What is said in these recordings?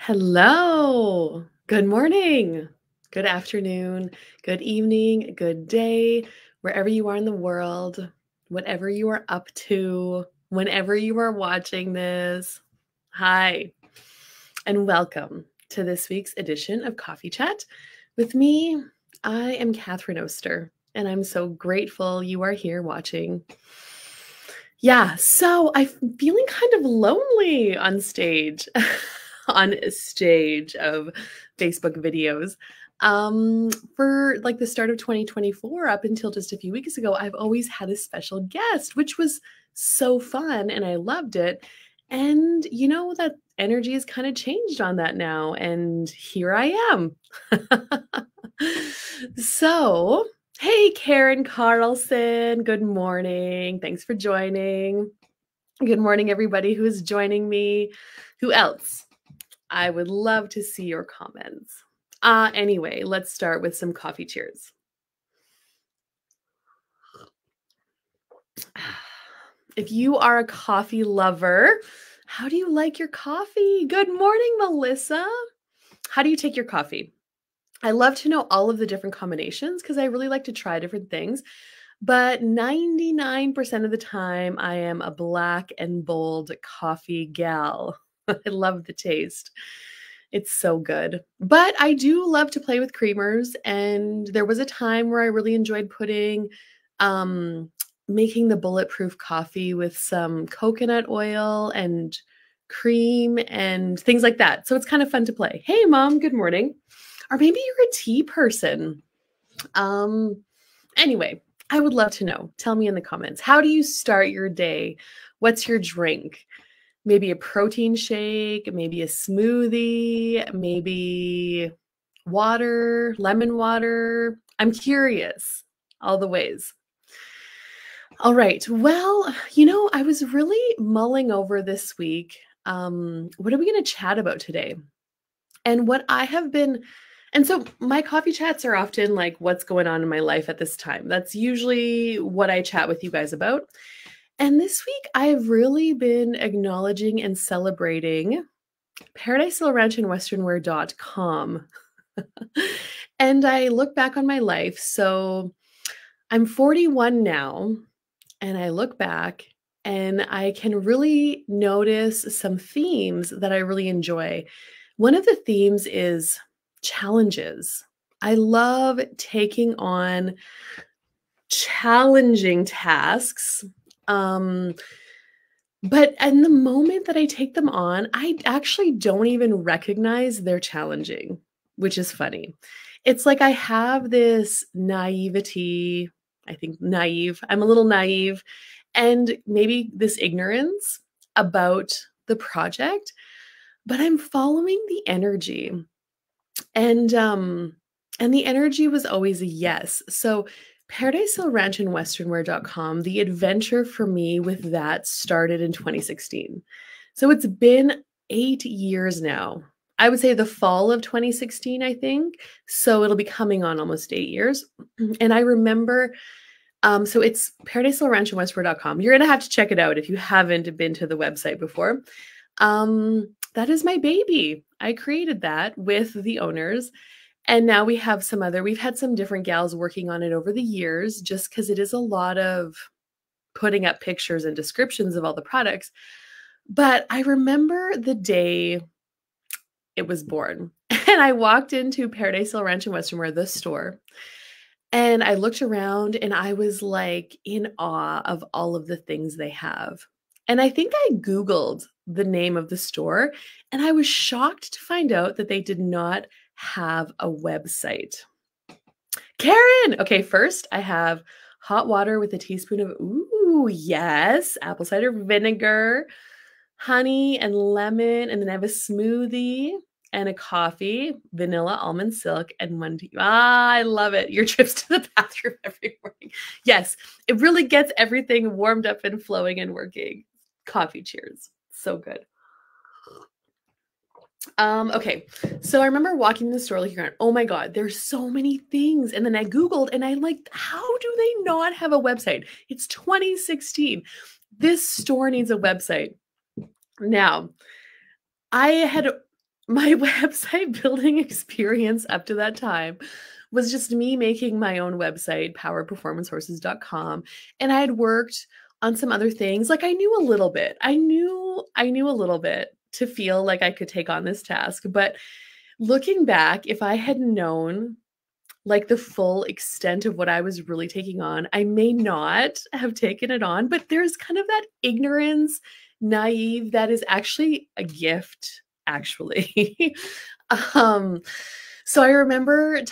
Hello. Good morning. Good afternoon. Good evening. Good day. Wherever you are in the world, whatever you are up to, whenever you are watching this. Hi, and welcome to this week's edition of Coffee Chat. With me, I am Catherine Oster, and I'm so grateful you are here watching. Yeah, so I'm feeling kind of lonely on stage, on a stage of Facebook videos. For like the start of 2024 up until just a few weeks ago, I've always had a special guest, which was so fun and I loved it. And that energy has kind of changed on that now, and here I am. So, hey, Karen Carlson, good morning. Thanks for joining. Good morning, everybody who is joining me. Who else? I would love to see your comments. Anyway, let's start with some coffee cheers. If you are a coffee lover, how do you like your coffee? Good morning, Melissa. How do you take your coffee? I love to know all of the different combinations because I really like to try different things. But 99% of the time, I am a black and bold coffee gal. I love the taste. It's so good. But I do love to play with creamers. And there was a time where I really enjoyed um, making the bulletproof coffee with some coconut oil and cream and things like that. So it's kind of fun to play. Hey, mom, good morning. Or maybe you're a tea person. Um, Anyway, I would love to know. Tell me in the comments. How do you start your day? What's your drink? Maybe a protein shake, maybe a smoothie, maybe water, lemon water. I'm curious. All the ways. All right. Well, I was really mulling over this week. What are we going to chat about today? And what I have been and so my coffee chats are often like what's going on in my life at this time. That's usually what I chat with you guys about. And this week I've really been acknowledging and celebrating Paradise Hill Ranch and Westernwear.com. And I look back on my life. So I'm 41 now, and I look back and I can really notice some themes that I really enjoy. One of the themes is challenges. I love taking on challenging tasks. Um, but in the moment that I take them on, I actually don't even recognize they're challenging, which is funny. It's like I have this naivety, I think naive, I'm a little naive, and maybe this ignorance about the project, but I'm following the energy. And the energy was always a yes. So Paradise Hill Ranch and Westernwear.com, the adventure for me with that started in 2016. So it's been 8 years now. I would say the fall of 2016, I think. So it'll be coming on almost 8 years. And I remember, so it's Paradise Hill Ranch and Westernwear.com. You're going to have to check it out if you haven't been to the website before. That is my baby. I created that with the owners. And now we've had some different gals working on it over the years, just because it is a lot of putting up pictures and descriptions of all the products. But I remember the day it was born. And I walked into Paradise Hill Ranch and Westernwear, the store, and I looked around and I was like in awe of all of the things they have. And I think I Googled the name of the store and I was shocked to find out that they did not have a website. Karen! Okay, first I have hot water with a teaspoon of, ooh, yes, apple cider vinegar, honey and lemon. And then I have a smoothie and a coffee, vanilla, almond silk, and one tea. I love it. Your trips to the bathroom every morning. Yes, it really gets everything warmed up and flowing and working. Coffee cheers. So good. Okay. So I remember walking in the store looking around. Oh my God, there's so many things. And then I Googled and I'm like, how do they not have a website? It's 2016. This store needs a website. Now, I had my website building experience up to that time was just me making my own website, powerperformancehorses.com. And I had worked on some other things. Like I knew a little bit. I knew a little bit to feel like I could take on this task. But looking back, if I had known like the full extent of what I was really taking on, I may not have taken it on, but there's kind of that ignorance, naive, that is actually a gift, actually. um, so I remember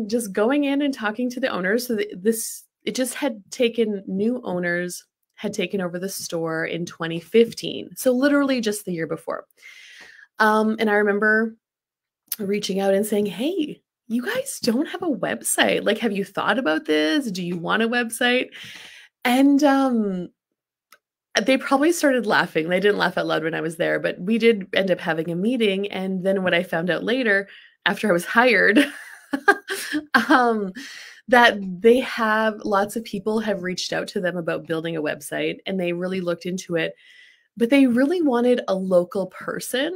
just going in and talking to the owners. So it just had taken new owners, had taken over the store in 2015. So literally just the year before. And I remember reaching out and saying, hey, you guys don't have a website. Like, have you thought about this? Do you want a website? And they probably started laughing. They didn't laugh out loud when I was there, but we did end up having a meeting. And then what I found out later, after I was hired, that they have lots of people have reached out to them about building a website, and they really looked into it, but they really wanted a local person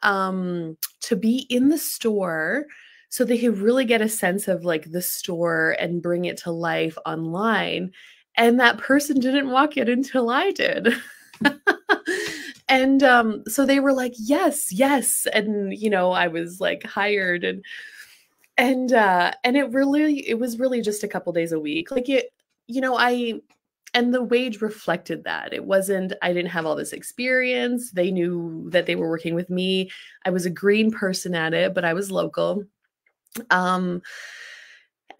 to be in the store so they could really get a sense of like the store and bring it to life online. And that person didn't walk it until I did. And so they were like, yes, yes. And, you know, I was like hired and it was really just a couple days a week. Like it, you know, and the wage reflected that. It wasn't, I didn't have all this experience. They knew that they were working with me. I was a green person at it, but I was local. And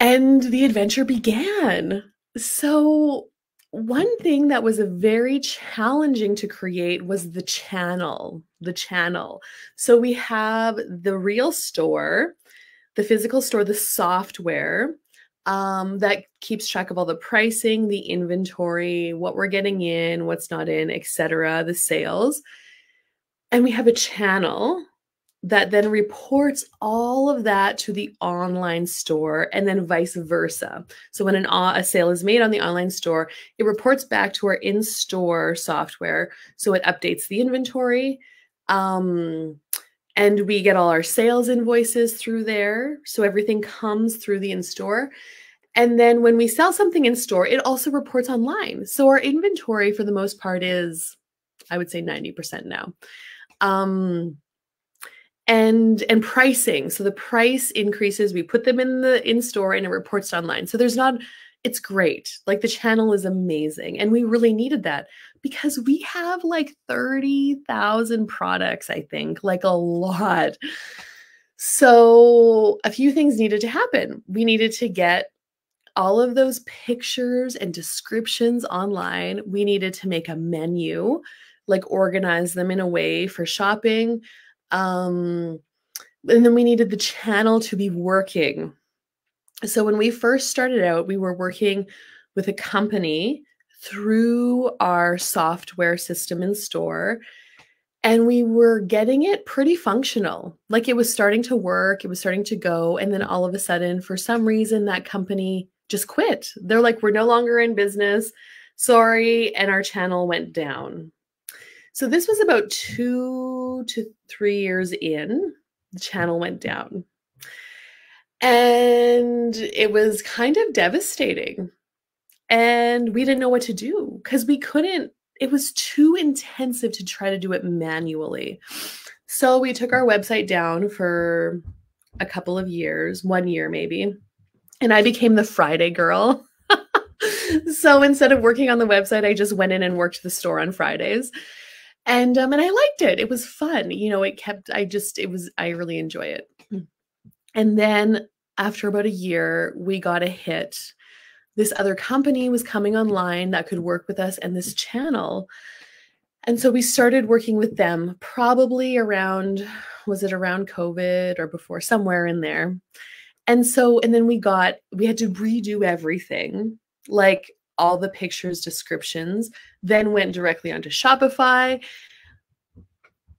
the adventure began. So one thing that was a very challenging to create was the channel. So we have the real store, the physical store, the software that keeps track of all the pricing, the inventory, what we're getting in, what's not in, etc., the sales. And we have a channel that then reports all of that to the online store and then vice versa. So when a sale is made on the online store, it reports back to our in-store software. So it updates the inventory. And we get all our sales invoices through there. So everything comes through the in-store. And then when we sell something in store, it also reports online. So our inventory for the most part is, I would say 90% now. And pricing. So the price increases, we put them in the in-store and it reports online. So it's great. Like the channel is amazing. And we really needed that because we have like 30,000 products, I think, like a lot. So a few things needed to happen. We needed to get all of those pictures and descriptions online. We needed to make a menu, like organize them in a way for shopping. And then we needed the channel to be working. So when we first started out, we were working with a company through our software system in store, and we were getting it pretty functional. Like it was starting to work, it was starting to go, and then all of a sudden, for some reason, that company just quit. They're like, we're no longer in business, sorry, and our channel went down. So this was about 2 to 3 years in, the channel went down. And it was kind of devastating. And we didn't know what to do because it was too intensive to try to do it manually. So we took our website down for a couple of years, 1 year maybe. And I became the Friday girl. So instead of working on the website, I just went in and worked the store on Fridays. And I liked it. It was fun. You know, I really enjoy it. And then after about a year, we got a hit. This other company was coming online that could work with us and this channel. And so we started working with them probably was it around COVID or before, somewhere in there. And then we had to redo everything, like all the pictures, descriptions, then went directly onto Shopify.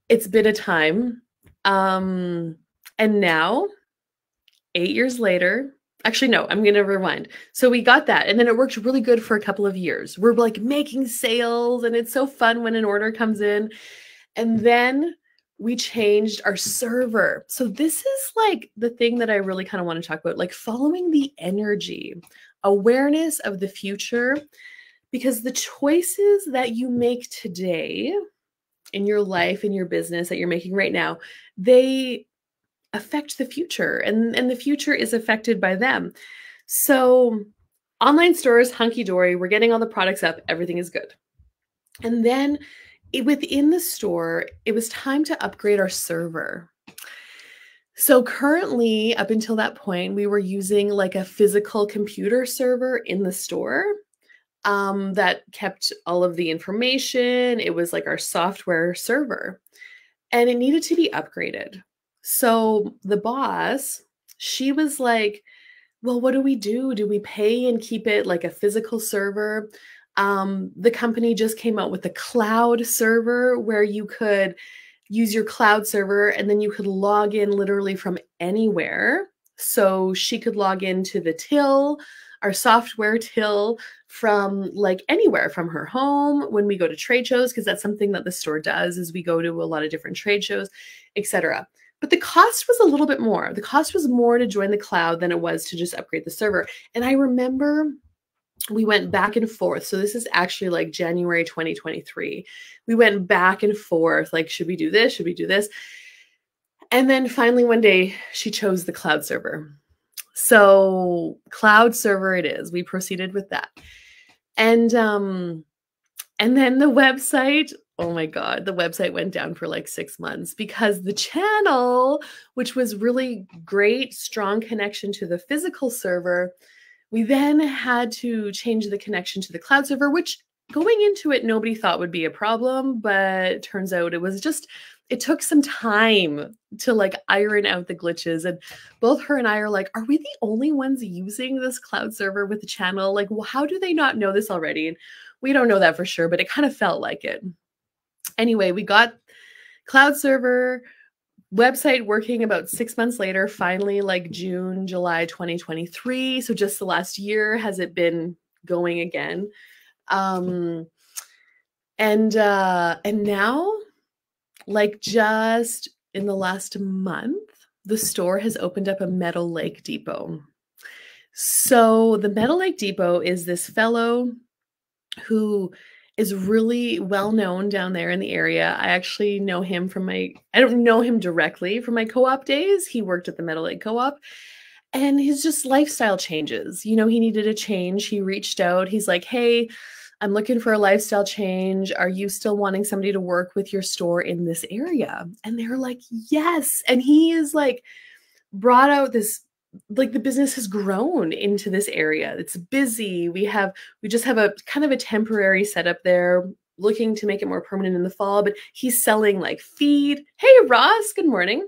It's been a time. And now, 8 years later, actually, no, I'm going to rewind. So we got that, and then it worked really good for a couple of years. We're like making sales, and it's so fun when an order comes in. And then we changed our server. So this is like the thing that I really kind of want to talk about, like following the energy, awareness of the future, because the choices that you make today in your life, in your business that you're making right now, they affect the future, and the future is affected by them. So online stores, hunky dory, we're getting all the products up, everything is good. And then within the store, it was time to upgrade our server. So currently, up until that point, we were using like a physical computer server in the store that kept all of the information. It was like our software server, and it needed to be upgraded. So the boss, she was like, well, what do we do? Do we pay and keep it like a physical server? The company just came out with a cloud server where you could use your cloud server and then you could log in literally from anywhere. So she could log into the till, our software till, from like anywhere, from her home when we go to trade shows, because that's something that the store does, is we go to a lot of different trade shows, etc. But the cost was a little bit more. The cost was more to join the cloud than it was to just upgrade the server. And I remember we went back and forth. So this is actually like January 2023. We went back and forth, like, should we do this? Should we do this? And then finally one day she chose the cloud server. So cloud server it is. We proceeded with that. And then the website, oh my God, the website went down for like 6 months because the channel, which was really great, strong connection to the physical server, we then had to change the connection to the cloud server, which going into it, nobody thought would be a problem, but it turns out it was just, it took some time to like iron out the glitches. And both her and I are like, are we the only ones using this cloud server with the channel? Like, well, how do they not know this already? And we don't know that for sure, but it kind of felt like it. Anyway, we got cloud server, website working about 6 months later, finally, like June, July 2023. So just the last year has it been going again. And now, like just in the last month, the store has opened up a Meadow Lake Depot. So the Meadow Lake Depot is this fellow who is really well known down there in the area. I actually know him from I don't know him directly from my co-op days. He worked at the Meadow Lake Co-op, and his just lifestyle changes. You know, he needed a change. He reached out. He's like, hey, I'm looking for a lifestyle change. Are you still wanting somebody to work with your store in this area? And they're like, yes. And he is like brought out this, like the business has grown into this area. It's busy. We just have a kind of a temporary setup there, looking to make it more permanent in the fall, but he's selling like feed. Hey, Ross, good morning.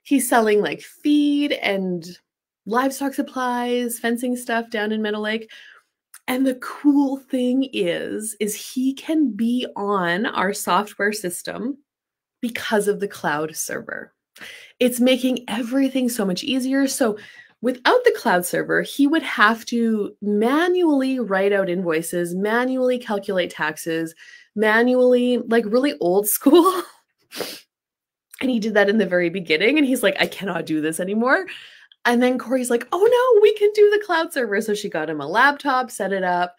He's selling like feed and livestock supplies, fencing stuff down in Meadow Lake. And the cool thing is he can be on our software system because of the cloud server. It's making everything so much easier. So without the cloud server, he would have to manually write out invoices, manually calculate taxes, manually, like really old school. And he did that in the very beginning. And he's like, I cannot do this anymore. And then Corey's like, oh no, we can do the cloud server. So she got him a laptop, set it up.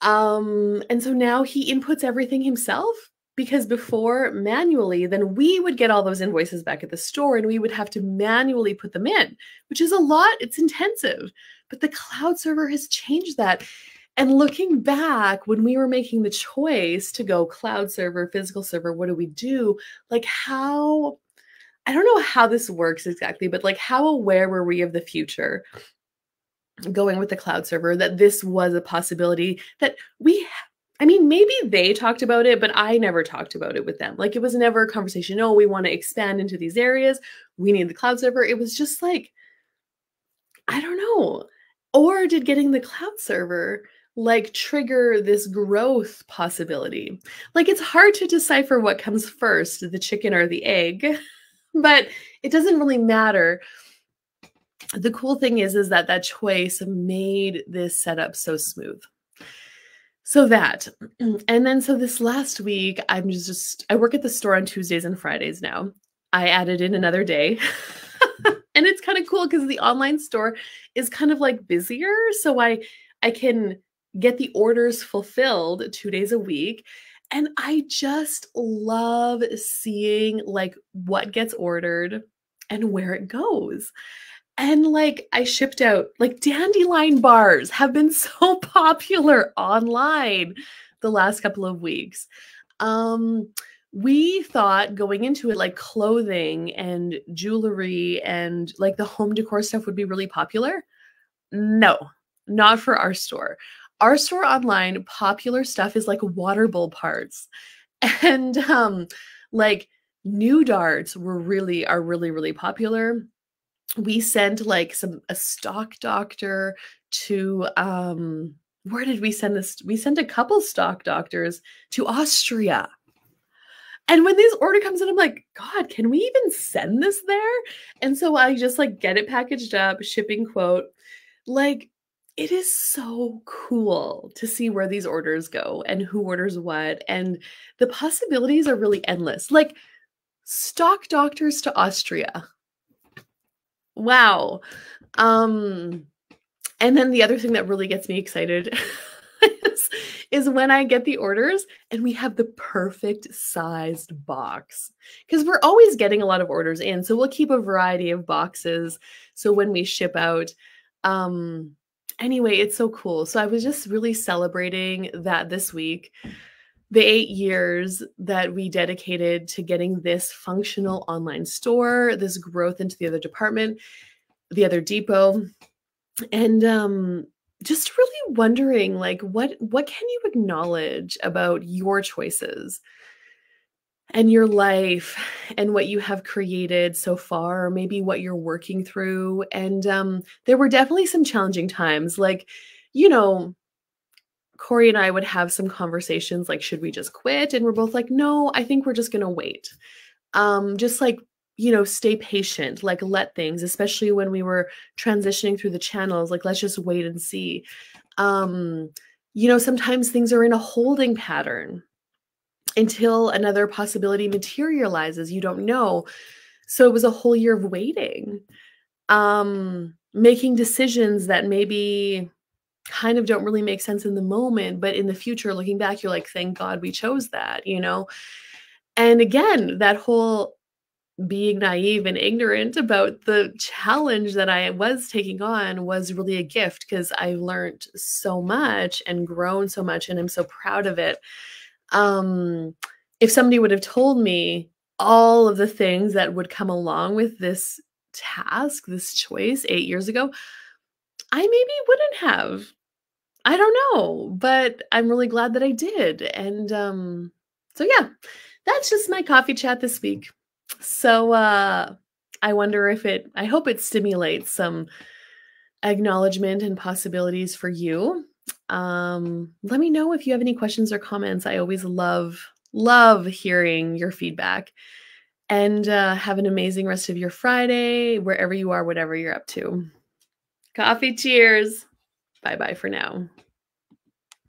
And so now he inputs everything himself, because before manually, then we would get all those invoices back at the store and we would have to manually put them in, which is a lot. It's intensive, but the cloud server has changed that. And looking back, when we were making the choice to go cloud server, physical server, what do we do? Like how, I don't know how this works exactly, but like how aware were we of the future going with the cloud server, that this was a possibility that I mean, maybe they talked about it, but I never talked about it with them. Like it was never a conversation. Oh, we want to expand into these areas. We need the cloud server. It was just like, I don't know. Or did getting the cloud server like trigger this growth possibility? Like it's hard to decipher what comes first, the chicken or the egg, but it doesn't really matter. The cool thing is that choice made this setup so smooth. So that, and then so this last week, I work at the store on Tuesdays and Fridays now. I added in another day. And it's kind of cool because the online store is kind of like busier. So I can get the orders fulfilled 2 days a week. And I just love seeing like what gets ordered and where it goes. And, like, I shipped out like, dandelion bars have been so popular online the last couple of weeks. Um, we thought going into it, like, clothing and jewelry and, like, the home decor stuff would be really popular. No, not for our store. Our store online, popular stuff is, like, water bowl parts. And, like, new darts are really, really popular. We sent like a stock doctor to where did we send this? We sent a couple stock doctors to Austria. And when this order comes in, I'm like, God, can we even send this there? And so I just like get it packaged up, shipping quote. Like, it is so cool to see where these orders go and who orders what. And the possibilities are really endless. Like, stock doctors to Austria. Wow. Um, and then the other thing that really gets me excited is, is when I get the orders and we have the perfect sized box. Because we're always getting a lot of orders in. So we'll keep a variety of boxes. So when we ship out, um, anyway, it's so cool. So I was just really celebrating that this week. The 8 years that we dedicated to getting this functional online store, this growth into the other department, the other depot, and just really wondering like what can you acknowledge about your choices and your life and what you have created so far, or maybe what you're working through. And there were definitely some challenging times, like, you know, Corey and I would have some conversations like, should we just quit? And we're both like, no, I think we're just gonna wait. Just like, stay patient, like let things, especially when we were transitioning through the channels, like let's just wait and see. Um, Sometimes things are in a holding pattern until another possibility materializes. You don't know. So it was a whole year of waiting, making decisions that maybe kind of don't really make sense in the moment, but in the future, looking back, you're like, thank God we chose that. And again, that whole being naive and ignorant about the challenge that I was taking on was really a gift because I learned so much and grown so much, and I'm so proud of it. Um, if somebody would have told me all of the things that would come along with this task, this choice 8 years ago, I maybe wouldn't have. I don't know, but I'm really glad that I did. And so yeah, that's just my coffee chat this week. So I wonder if I hope it stimulates some acknowledgement and possibilities for you. Let me know if you have any questions or comments. I always love hearing your feedback. And have an amazing rest of your Friday, wherever you are, whatever you're up to. Coffee cheers. Bye bye for now.